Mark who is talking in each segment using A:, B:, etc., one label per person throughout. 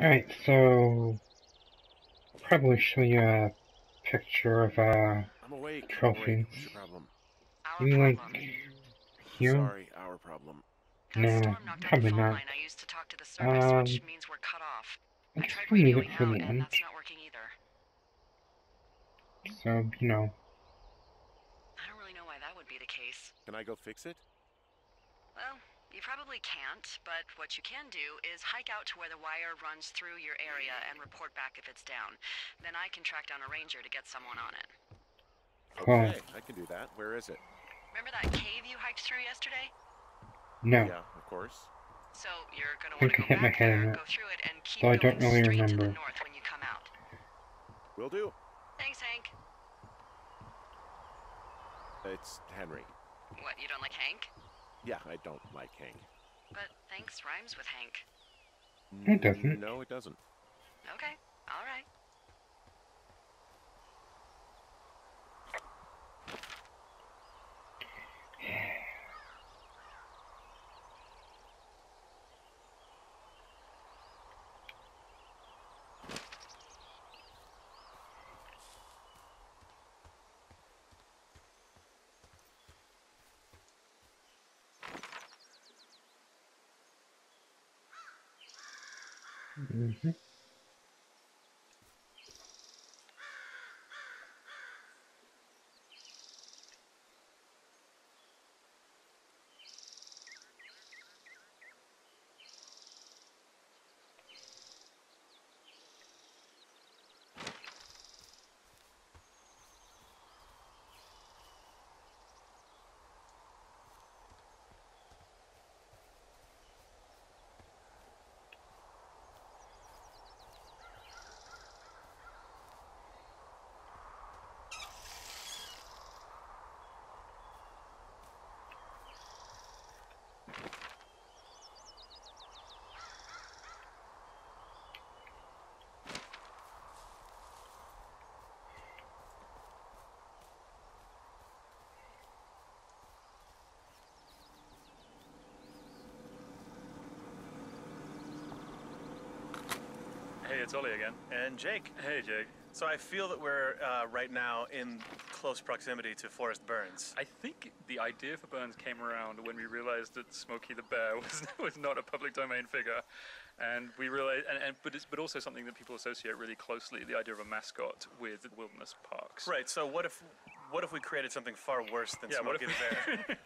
A: Alright, so probably show you a picture of
B: I'm awake.
A: trophies.
B: What's your problem?
A: You mean like here?
B: Sorry, our problem.
A: No,
C: Storm knocked out
A: probably
C: the phone
A: not.
C: line I used to talk to the service, which means we're cut off. I
A: Let's
C: tried
A: leave it
C: radioing
A: for
C: out,
A: the
C: and
A: end.
C: that's not working either.
A: So, you know.
C: I don't really know why that would be the case.
B: Can I go fix it?
C: Well, you probably can't, but what you can do is hike out to where the wire runs through your area and report back if it's down. Then I can track down a ranger to get someone on it.
B: Okay, I can do that. Where is it?
C: Remember that cave you hiked through yesterday?
A: No.
B: Yeah, of course.
C: So you're gonna
A: I
C: want
A: think
C: to
A: I
C: go
A: hit my
C: back
A: head in
C: there,
A: it.
C: go through it, and keep
A: Though I
C: going
A: don't really
C: straight to the
A: remember.
C: north when you come out.
B: Will do.
C: Thanks, Hank.
B: It's Henry.
C: What, you don't like Hank?
B: Yeah, I don't like Hank.
C: But thanks rhymes with Hank.
A: It doesn't.
B: No, it doesn't.
C: Okay, all right.
A: Mm-hmm.
D: Hey, it's Ollie again.
E: And Jake.
D: Hey, Jake.
E: So I feel that we're right now in close proximity to Forest Burns.
D: I think the idea for Burns came around when we realized that Smokey the Bear was not a public domain figure, and we realized, but also something that people associate really closely, the idea of a mascot with wilderness parks.
E: Right. So what if we created something far worse than Smokey the Bear?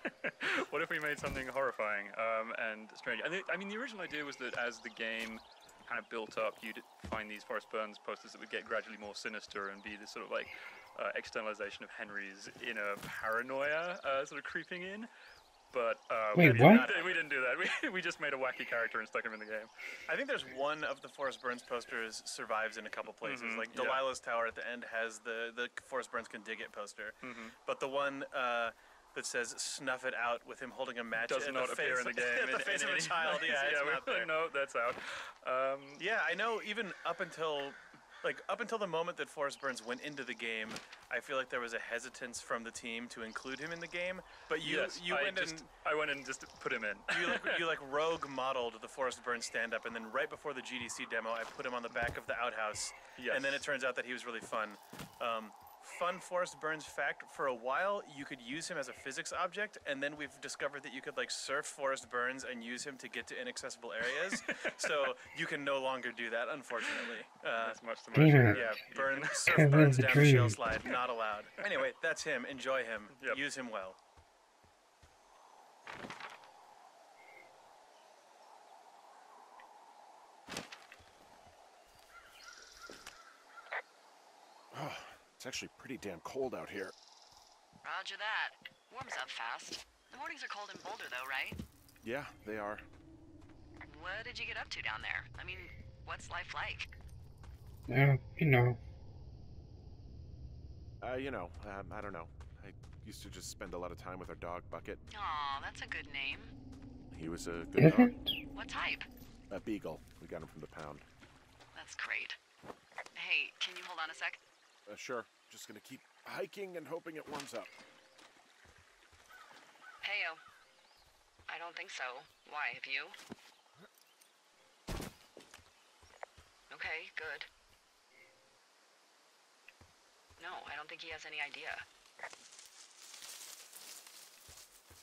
D: What if we made something horrifying and strange? I mean, the original idea was that as the game kind of built up, you'd find these Forest Burns posters that would get gradually more sinister and be this sort of like externalization of Henry's inner paranoia sort of creeping in. But
A: Wait, what?
D: We didn't do that. We just made a wacky character and stuck him in the game.
E: I think there's one of the Forest Burns posters survives in a couple places.
D: Mm-hmm,
E: Like
D: yeah.
E: Delilah's Tower at the end has the Forest Burns can dig it poster.
D: Mm-hmm.
E: But the one that says "snuff it out" with him holding a match
D: Does
E: at
D: not
E: the
D: appear
E: face,
D: in the game.
E: at the face of a child. Yeah, it's not there.
D: No, that's out.
E: Yeah, I know. Even up until the moment that Forrest Burns went into the game, I feel like there was a hesitance from the team to include him in the game. But
D: I went and just put him in.
E: you rogue modeled the Forrest Burns stand-up, and then right before the GDC demo, I put him on the back of the outhouse.
D: Yes.
E: And then it turns out that he was really fun. Fun Forrest Burns fact: for a while, you could use him as a physics object, and then we've discovered that you could surf Forrest Burns and use him to get to inaccessible areas. So you can no longer do that, unfortunately.
D: That's much too
A: Damn
D: much.
A: it.
E: Yeah, surf Burns
A: the
E: down the shale
A: dream.
E: slide, not allowed. Anyway, that's him. Enjoy him.
D: Yep.
E: Use him well.
B: Oh, it's actually pretty damn cold out here.
C: Roger that. Warms up fast. The mornings are cold in Boulder, though, right?
B: Yeah, they are.
C: What did you get up to down there? I mean, what's life like?
A: You know.
B: I don't know. I used to just spend a lot of time with our dog, Bucket.
C: Aw, that's a good name.
B: He was a good
A: Is
B: dog.
A: it?
C: What type?
B: A beagle. We got him from the pound.
C: That's great. Hey, can you hold on a sec?
B: Sure. Just gonna keep hiking and hoping it warms up.
C: Heyo. I don't think so. Why, have you? good. No, I don't think he has any idea.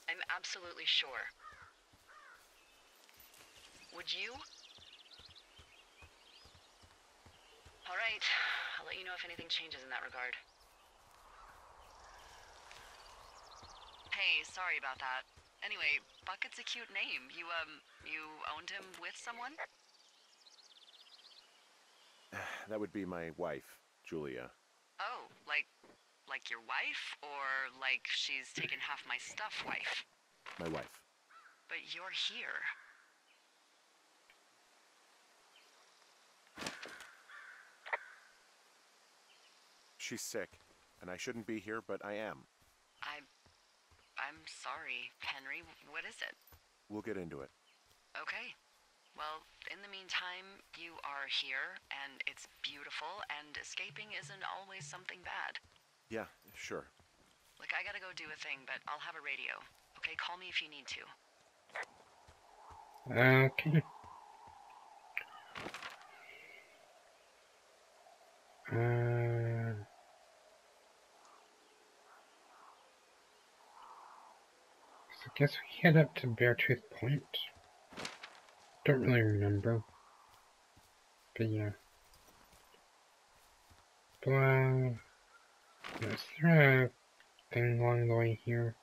C: I'm absolutely sure. Would you? All right, I'll let you know if anything changes in that regard. Hey, sorry about that. Anyway, Bucket's a cute name. You owned him with someone?
B: That would be my wife, Julia.
C: Oh, like your wife? Or like she's taken half my stuff wife?
B: My wife.
C: But you're here.
B: She's sick, and I shouldn't be here, but I am.
C: I'm sorry, Henry. What is it?
B: We'll get into it.
C: Okay. Well, in the meantime, you are here, and it's beautiful, and escaping isn't always something bad.
B: Yeah, sure.
C: Look, I gotta go do a thing, but I'll have a radio. Okay, call me if you need to.
A: Okay. So I guess we head up to Beartooth Point. Don't really remember. But yeah. But, is there a thing along the way here?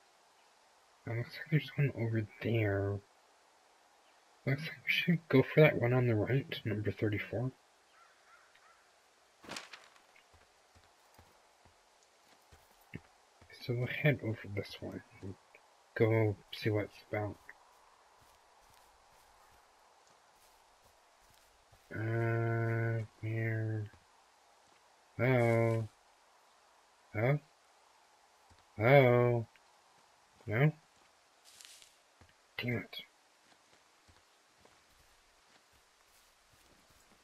A: It looks like there's one over there. Looks like we should go for that one on the right, number 34. So we'll head over this one and go see what it's about. Where? Oh. Oh? Oh. No? Damn it.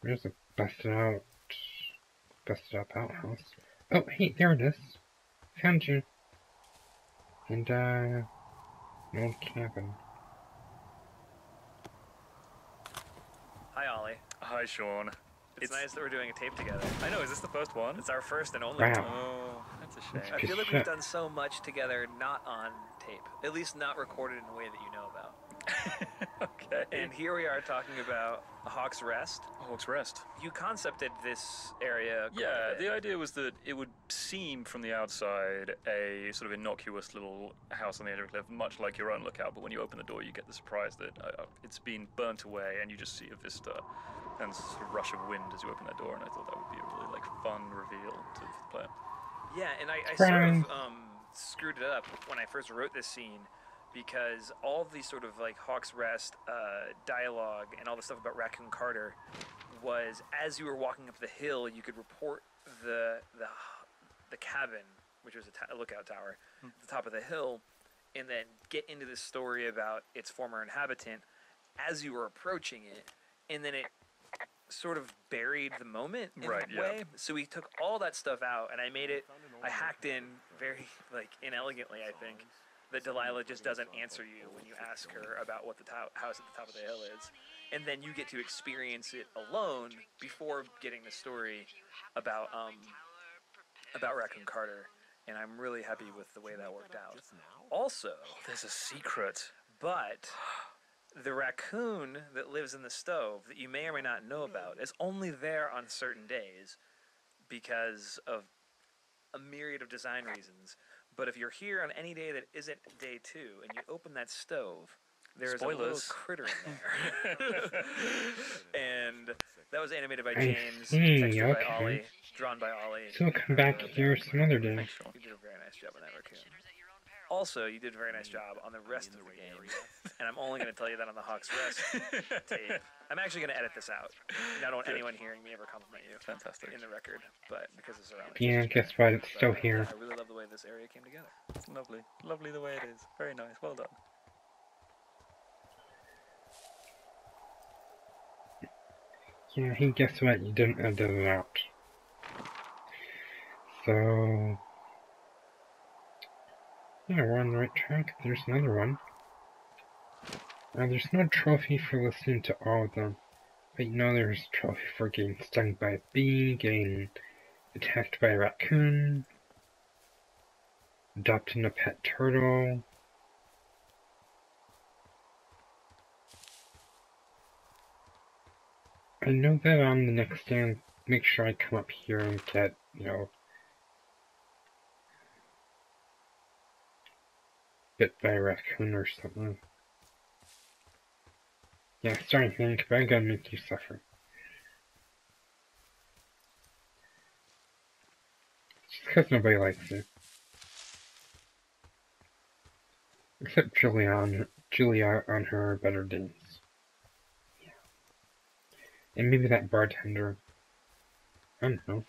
A: There's a busted up outhouse. Oh, hey, there it is. Found you. And, an old cabin.
F: Hi, Ollie.
D: Hi, Sean.
F: It's nice that we're doing a tape together.
D: I know, is this the first one?
F: It's our first and only
A: Wow.
F: one.
D: Oh, that's a shame.
F: I
A: Good
F: feel like
A: shit.
F: we've done so much together, not on tape. At least not recorded in a way that you know about.
D: Okay.
F: And here we are talking about Hawk's Rest.
D: Hawk's Rest.
F: You concepted this area quite
D: Yeah,
F: a bit.
D: the idea was that it would seem from the outside a sort of innocuous little house on the edge of a cliff, much like your own lookout, but when you open the door you get the surprise that it's been burnt away and you just see a vista and sort of rush of wind as you open that door, and I thought that would be a really fun reveal to the player.
F: Yeah, and I
A: Surprise.
F: sort of screwed it up when I first wrote this scene, because all of these sort of Hawk's Rest dialogue and all the stuff about Raccoon Carter was, as you were walking up the hill, you could report the cabin, which was a lookout tower, at the top of the hill, and then get into this story about its former inhabitant as you were approaching it, and then it sort of buried the moment in
D: Right,
F: a
D: yeah.
F: way. So we took all that stuff out, and I hacked in very inelegantly, I think, that Delilah just doesn't answer you when you ask her about what the house at the top of the hill is, and then you get to experience it alone before getting the story about Raccoon Carter, and I'm really happy with the way that worked out. Also,
D: There's a secret.
F: but the raccoon that lives in the stove that you may or may not know about is only there on certain days because of a myriad of design reasons. But if you're here on any day that isn't day 2 and you open that stove, there's a little
D: Spoilers.
F: critter in there. And that was animated by
A: I
F: James,
A: see,
F: textured by
A: okay.
F: Ollie, drawn by Ollie.
A: So we'll come back here some other day.
D: Thanks, Sean.
F: You did a very nice job on that raccoon. Also, you did a very nice job on the rest of the game, and I'm only going to tell you that on the Hawk's Rest tape. I'm actually going to edit this out. I don't want anyone hearing me ever compliment you
D: Fantastic.
F: in the record, but because it's around.
A: Yeah, guess what? It's still here.
F: I really love the way this area came together.
D: It's lovely. Lovely the way it is. Very nice. Well done.
A: Yeah, hey, guess what? You didn't edit it out. So... yeah, we're on the right track. There's another one. There's no trophy for listening to all of them. But you know, there's a trophy for getting stung by a bee, getting attacked by a raccoon, adopting a pet turtle. I know that on the next day, I'll make sure I come up here and get, you know, bit by a raccoon or something. Yeah, sorry Hank, but I'm gonna make you suffer. Just because nobody likes you. Except Julia on her better days. Yeah. And maybe that bartender. I don't know.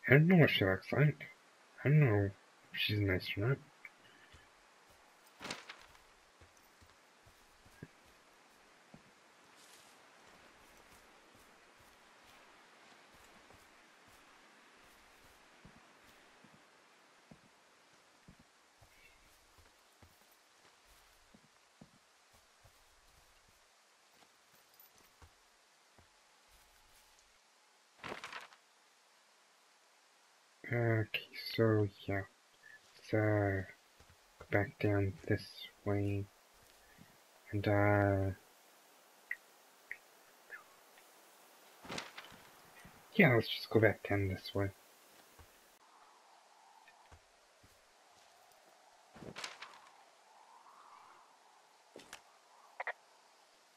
A: I don't know what she looks like. I don't know if she's nice or not. Okay, so yeah. Let's go back down this way. And yeah, let's just go back down this way.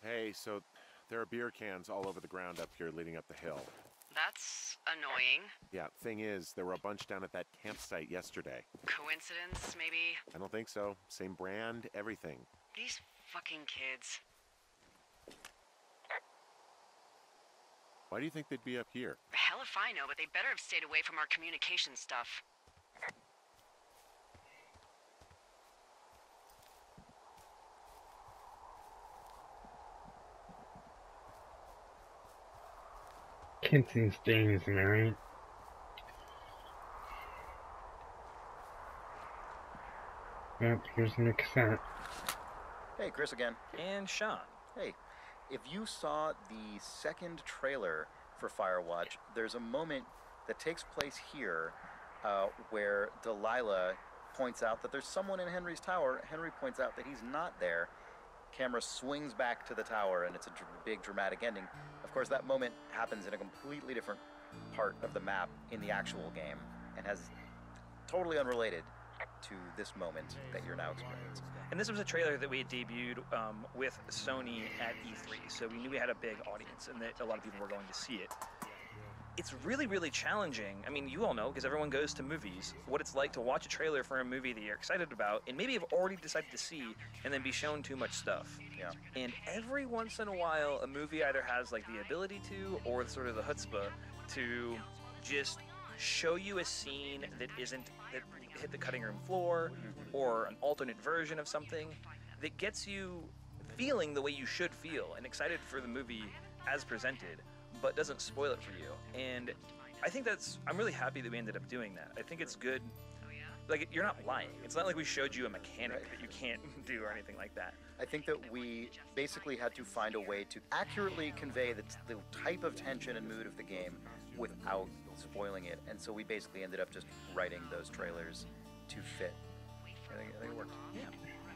B: Hey, so there are beer cans all over the ground up here leading up the hill.
C: That's annoying.
B: Yeah, thing is, there were a bunch down at that campsite yesterday.
C: Coincidence, maybe?
B: I don't think so. Same brand, everything.
C: These fucking kids.
B: Why do you think they'd be up here?
C: Hell if I know, but they better have stayed away from our communication stuff.
A: Kids these days, am I right? Yep, here's a new cassette.
G: Hey, Chris again.
F: And Sean.
G: Hey, if you saw the second trailer for Firewatch, there's a moment that takes place here where Delilah points out that there's someone in Henry's tower. Henry points out that he's not there. Camera swings back to the tower, and it's a big dramatic ending. Of course, that moment happens in a completely different part of the map in the actual game and has totally unrelated to this moment that you're now experiencing.
F: And this was a trailer that we had debuted with Sony at E3, so we knew we had a big audience and that a lot of people were going to see it. It's really, really challenging. I mean, you all know, because everyone goes to movies, what it's like to watch a trailer for a movie that you're excited about and maybe have already decided to see and then be shown too much stuff.
G: Yeah.
F: And every once in a while, a movie either has like the ability to or sort of the chutzpah to just show you a scene that hit the cutting room floor or an alternate version of something that gets you feeling the way you should feel and excited for the movie as presented, but doesn't spoil it for you. And I think I'm really happy that we ended up doing that. I think it's good. Like, you're not lying. It's not like we showed you a mechanic that you can't do or anything like that.
G: I think that we basically had to find a way to accurately convey the type of tension and mood of the game without spoiling it, and so we basically ended up just writing those trailers to fit. I think it worked.
F: Yeah.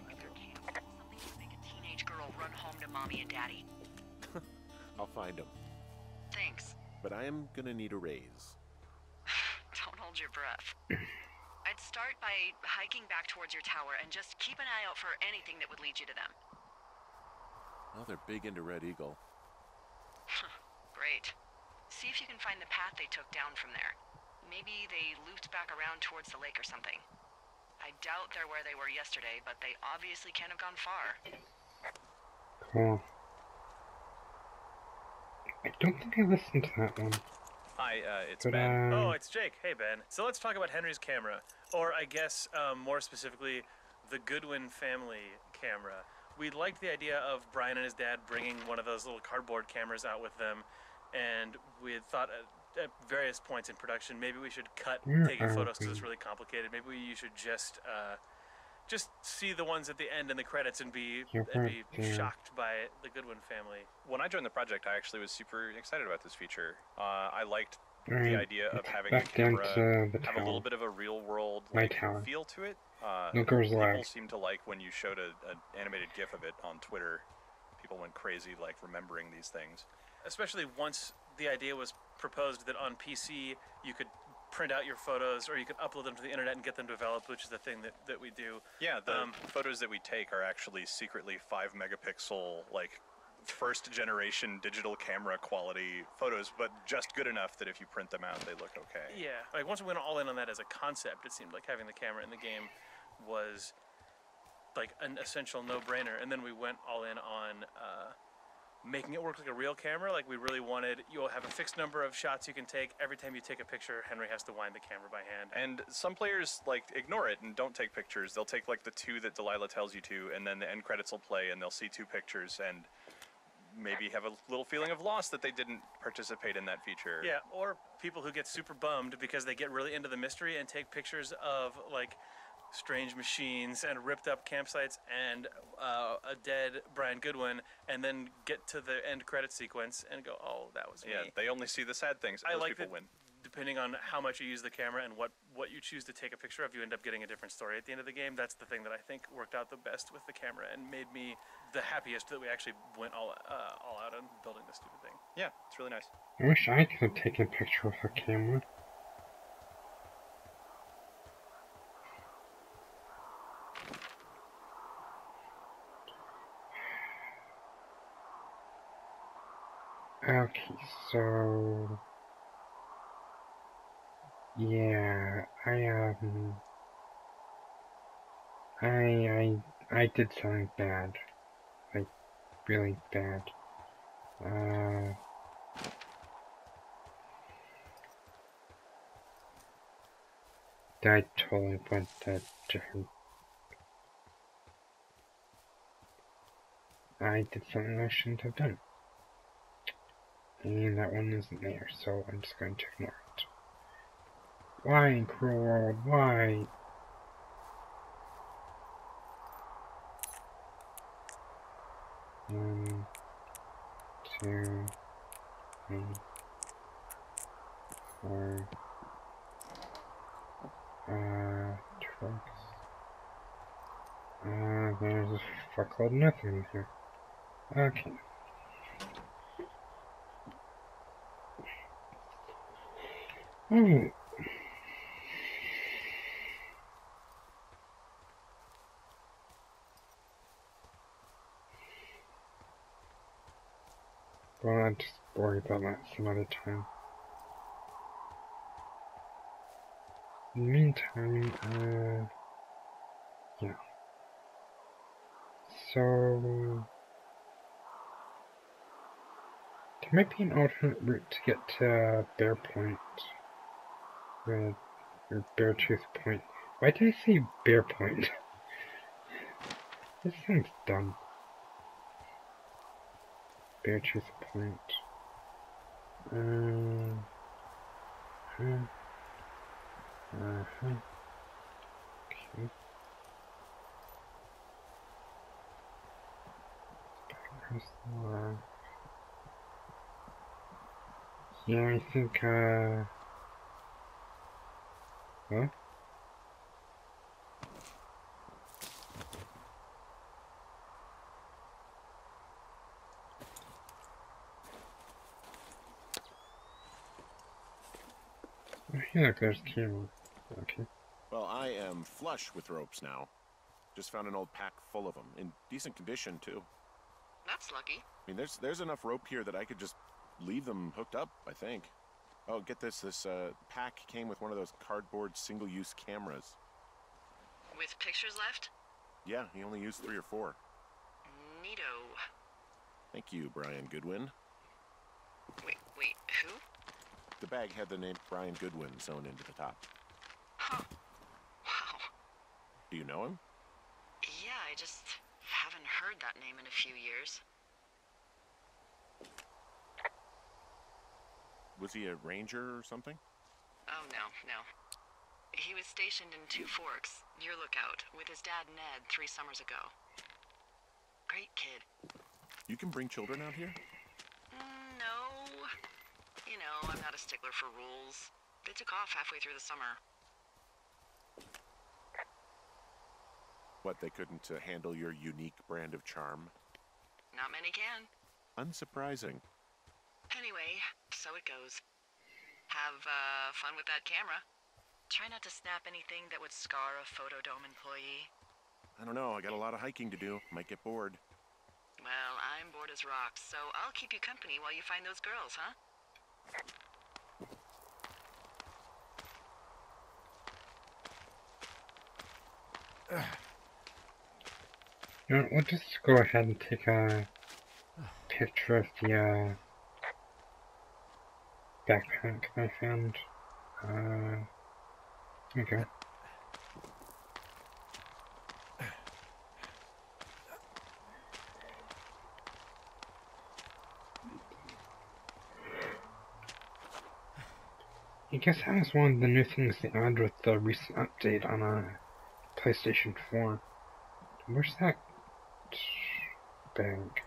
C: Make a teenage girl run home to mommy and daddy.
B: I'll find them.
C: Thanks.
B: But I am gonna need a raise.
C: Don't hold your breath. I'd start by hiking back towards your tower and just keep an eye out for anything that would lead you to them.
B: Well, they're big into Red Eagle.
C: Great. See if you can find the path they took down from there. Maybe they looped back around towards the lake or something. I doubt they're where they were yesterday, but they obviously can't have gone far.
A: Cool. I don't think I listened to that one.
E: Hi, it's
A: But,
E: Ben. Oh, it's Jake. Hey, Ben. So let's talk about Henry's camera, or I guess more specifically, the Goodwin family camera. We liked the idea of Brian and his dad bringing one of those little cardboard cameras out with them, and we had thought at various points in production maybe we should cut taking photos because it's really complicated. Maybe you should just just see the ones at the end in the credits and be
A: You're right there.
E: shocked by the Goodwin family.
H: When I joined the project, I actually was super excited about this feature. I liked the
A: Alright,
H: idea of
A: let's
H: having the
A: back down
H: camera
A: to the
H: have a little
A: tower.
H: bit of a real-world
A: My
H: like,
A: tower.
H: feel to it.
A: No girls
H: People
A: allowed.
H: seemed to like when you showed an animated GIF of it on Twitter. People went crazy, like remembering these things.
E: Especially once the idea was proposed that on PC you could print out your photos or you could upload them to the internet and get them developed, which is the thing that we do.
H: Yeah, the photos that we take are actually secretly 5 megapixel, like first generation digital camera quality photos, but just good enough that if you print them out, they look okay.
E: Yeah, like once we went all in on that as a concept, it seemed like having the camera in the game was like an essential no-brainer. And then we went all in on making it work like a real camera. Like we really wanted, you'll have a fixed number of shots you can take. Every time you take a picture, Henry has to wind the camera by hand.
H: And some players like ignore it and don't take pictures. They'll take like the 2 that Delilah tells you to, and then the end credits will play, and they'll see 2 pictures and maybe have a little feeling of loss that they didn't participate in that feature.
E: Yeah, or people who get super bummed because they get really into the mystery and take pictures of like strange machines and ripped up campsites and a dead Brian Goodwin, and then get to the end credit sequence and go, oh, that was
H: Yeah,
E: me.
H: they only see the sad things.
E: I
H: Those
E: like
H: people
E: that
H: win.
E: depending on how much you use the camera and what you choose to take a picture of, you end up getting a different story at the end of the game. That's the thing that I think worked out the best with the camera and made me the happiest that we actually went all out on building this stupid thing.
H: Yeah, it's really nice.
A: I wish I could have taken a picture with a camera. Okay, so yeah, I did something bad, like really bad. I totally went a different. I did something I shouldn't have done. And that one isn't there, so I'm just going to ignore it. Why, cruel world, why? One, two, three, four. Trucks. There's a fuckload of nothing in here. Okay. Alright. Well, I'll just worry about that some other time. In the meantime, yeah. So, there might be an alternate route to get to Bear Point. Or Beartooth Point. Why did I say Bear Point? This thing's dumb. Beartooth Point. Okay. Where's the yeah, I think, what? Oh, yeah, look, there's the camera. Okay.
B: Well, I am flush with ropes now. Just found an old pack full of them, in decent condition, too.
C: That's lucky.
B: I mean, there's enough rope here that I could just leave them hooked up, I think. Oh, get this. This pack came with one of those cardboard single-use cameras.
C: With pictures left?
B: Yeah, he only used 3 or 4.
C: Neato.
B: Thank you, Brian Goodwin.
C: Wait, who?
B: The bag had the name Brian Goodwin sewn into the top.
C: Huh. Wow.
B: Do you know him?
C: Yeah, I just haven't heard that name in a few years.
B: Was he a ranger or something?
C: Oh, no. He was stationed in Two Forks, your lookout, with his dad Ned 3 summers ago. Great kid.
B: You can bring children out here?
C: No. You know, I'm not a stickler for rules. They took off halfway through the summer.
B: What, they couldn't handle your unique brand of charm?
C: Not many can.
B: Unsurprising.
C: Anyway, so it goes. Have fun with that camera. Try not to snap anything that would scar a Photodome employee.
B: I don't know, I got a lot of hiking to do. Might get bored.
C: Well, I'm bored as rocks, so I'll keep you company while you find those girls, huh?
A: You know, we'll just go ahead and take a picture of the backpack that I found. Okay. I guess that was one of the new things they added with the recent update on PlayStation 4. Where's that bag?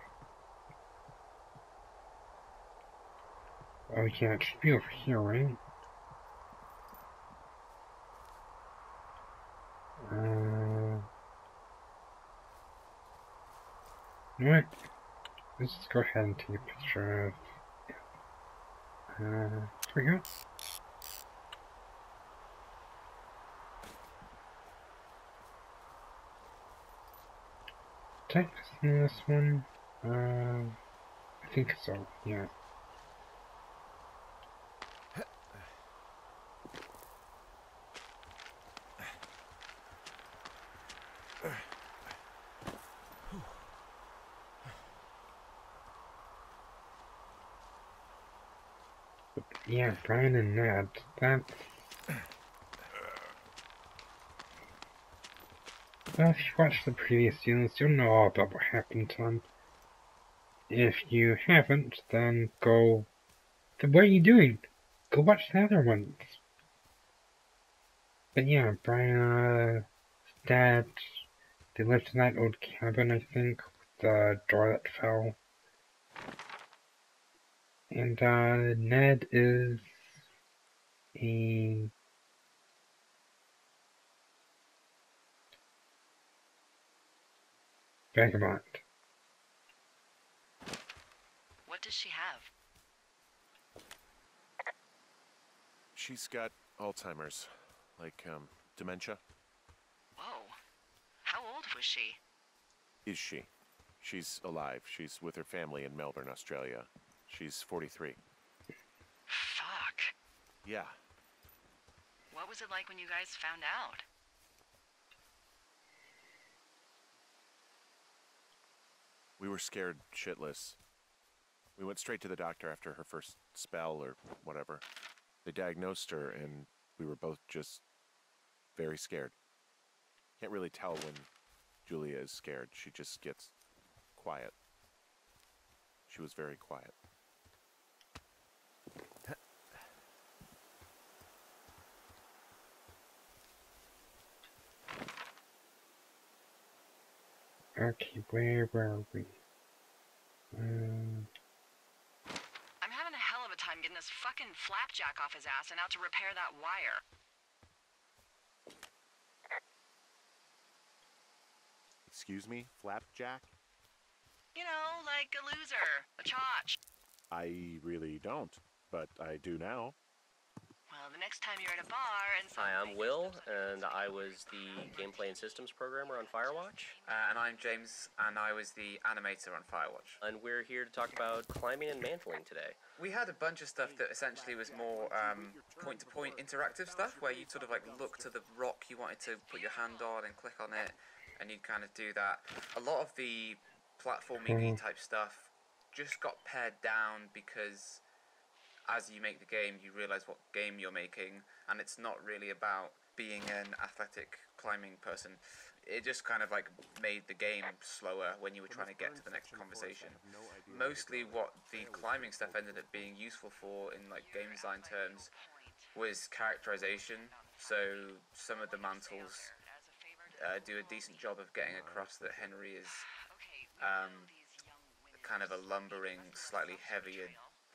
A: Oh yeah, it should be over here, right? You know what? Let's just go ahead and take a picture of... here we go. Did I miss this one? I think so, yeah. Yeah, Brian and Ned, that's... Well, if you watched the previous seasons, you'll know all about what happened to them. If you haven't, then go... Then what are you doing? Go watch the other ones. But yeah, Brian, Dad, they lived in that old cabin, I think, with the door that fell. And, Ned is a... vagabond.
C: What does she have?
B: She's got Alzheimer's. Like, dementia.
C: Whoa. How old was she?
B: Is she? She's alive. She's with her family in Melbourne, Australia. She's 43.
C: Fuck.
B: Yeah.
C: What was it like when you guys found out?
B: We were scared shitless. We went straight to the doctor after her first spell or whatever. They diagnosed her and we were both just very scared. Can't really tell when Julia is scared. She just gets quiet. She was very quiet.
A: Okay, where were we?
C: I'm having a hell of a time getting this fucking flapjack off his ass and out to repair that wire.
B: Excuse me, Flapjack?
C: You know, like a loser, a chotch.
B: I really don't, but I do now.
C: Well, the next time you're at a bar and
I: Hi, I'm Will, and I was the gameplay and systems programmer on Firewatch.
J: And I'm James, and I was the animator on Firewatch.
I: And we're here to talk about climbing and mantling today.
J: We had a bunch of stuff that essentially was more point-to-point interactive stuff, where you'd sort of like look to the rock you wanted to put your hand on and click on it, and you'd kind of do that. A lot of the platforming type stuff just got pared down because as you make the game, you realize what game you're making, and it's not really about being an athletic climbing person. It just kind of like made the game slower when you were trying to get to the next conversation. Mostly what the climbing stuff ended up being useful for in like game design terms was characterization. So some of the mantles do a decent job of getting across that Henry is kind of a lumbering, slightly heavier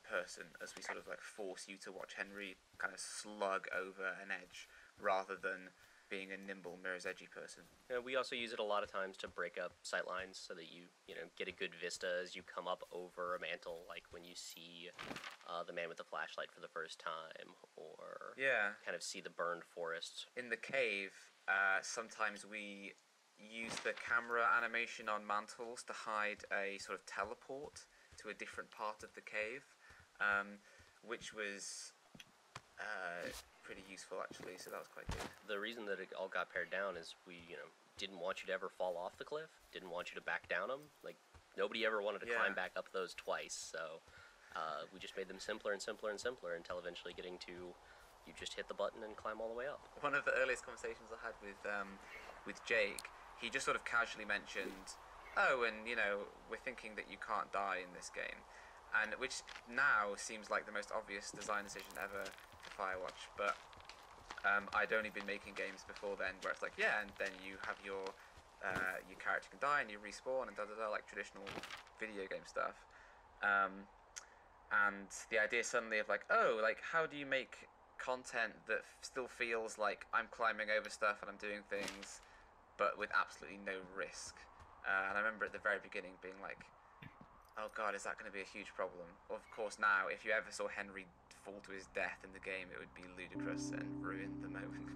J: person, as we sort of like force you to watch Henry kind of slug over an edge rather than being a nimble, mirror's edgy person.
I: We also use it a lot of times to break up sight lines so that you get a good vista as you come up over a mantle, like when you see the man with the flashlight for the first time, or kind of see the burned forest.
J: In the cave, sometimes we use the camera animation on mantles to hide a sort of teleport to a different part of the cave, which was pretty useful actually, so that was quite good.
I: The reason that it all got pared down is we, didn't want you to ever fall off the cliff, didn't want you to back down them. Like, nobody ever wanted to climb back up those twice, so we just made them simpler and simpler and simpler until eventually getting to you just hit the button and climb all the way up.
J: One of the earliest conversations I had with Jake, he just sort of casually mentioned, oh, and we're thinking that you can't die in this game, and which now seems like the most obvious design decision ever for Firewatch, but I'd only been making games before then where it's like, yeah, and then you have your character can die and you respawn and da-da-da, like traditional video game stuff, and the idea suddenly of like, oh, like how do you make content that still feels like I'm climbing over stuff and I'm doing things but with absolutely no risk, and I remember at the very beginning being like, oh god, is that going to be a huge problem? Of course now, if you ever saw Henry fall to his death in the game, it would be ludicrous and ruin the moment.